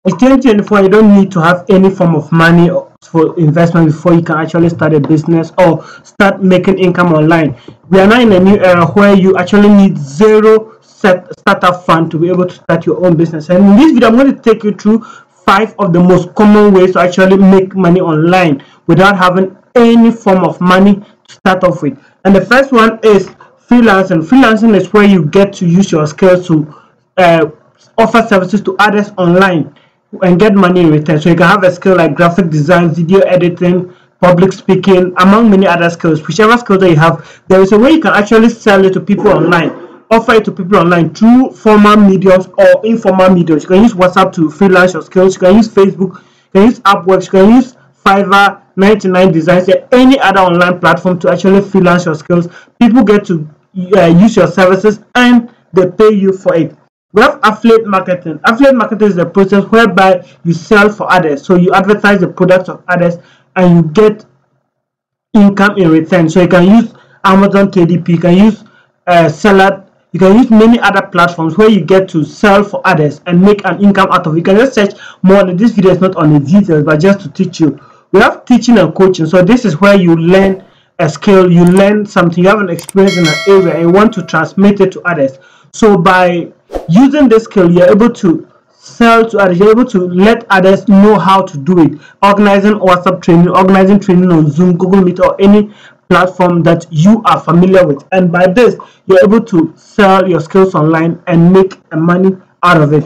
It's 2024. You don't need to have any form of money for investment before you can actually start a business or start making income online. We are now in a new era where you actually need zero startup fund to be able to start your own business. And in this video, I'm going to take you through 5 of the most common ways to actually make money online without having any form of money to start off with. And the first one is freelancing. Freelancing is where you get to use your skills to offer services to others online and get money in return. So you can have a skill like graphic design, video editing, public speaking, among many other skills. Whichever skill that you have, there is a way you can actually sell it to people online, offer it to people online through formal mediums or informal mediums. You can use WhatsApp to freelance your skills. You can use Facebook, you can use Upwork, you can use Fiverr, 99 Designs, or any other online platform to actually freelance your skills. People get to use your services and they pay you for it. We have affiliate marketing. Affiliate marketing is the process whereby you sell for others. So you advertise the products of others and you get income in return. So you can use Amazon KDP, you can use Seller, you can use many other platforms where you get to sell for others and make an income out of it. You can just search more. This video is not on the details, but just to teach you. We have teaching and coaching. So this is where you learn a skill, you learn something, you have an experience in an area and you want to transmit it to others. So by using this skill, you're able to sell to others, you're able to let others know how to do it. Organizing WhatsApp training, organizing training on Zoom, Google Meet, or any platform that you are familiar with. And by this, you're able to sell your skills online and make money out of it.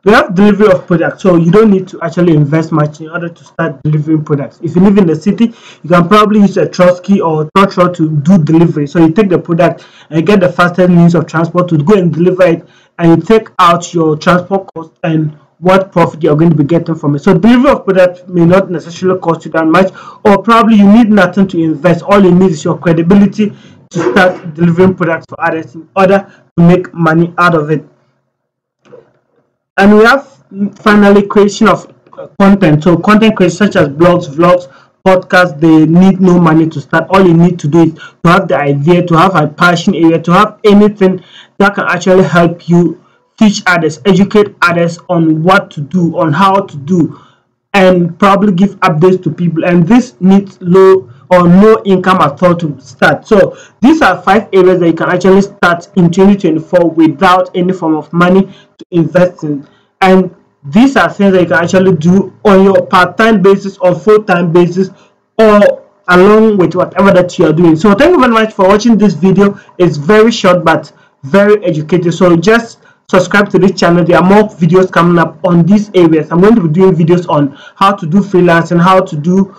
We have delivery of products, so you don't need to actually invest much in order to start delivering products. If you live in the city, you can probably use a Trotsky or Trotro to do delivery. So you take the product and get the fastest means of transport to go and deliver it, and you take out your transport cost and what profit you're going to be getting from it. So delivery of products may not necessarily cost you that much, or probably you need nothing to invest. All you need is your credibility to start delivering products for others in order to make money out of it. And we have finally creation of content. So content creation such as blogs, vlogs, podcasts, they need no money to start. All you need to do is to have the idea, to have a passion area, to have anything that can actually help you teach others, educate others on what to do, on how to do, and probably give updates to people. And this needs low or no income at all to start. So these are 5 areas that you can actually start in 2024 without any form of money to invest in. And these are things that you can actually do on your part-time basis or full-time basis, or along with whatever that you are doing. So thank you very much for watching this video. It's very short but very educative. So just subscribe to this channel. There are more videos coming up on these areas. I'm going to be doing videos on how to do freelancing, how to do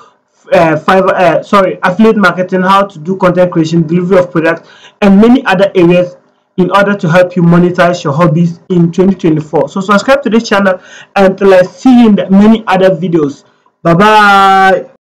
affiliate marketing, how to do content creation, delivery of products, and many other areas in order to help you monetize your hobbies in 2024. So subscribe to this channel until I see you in the many other videos. Bye bye.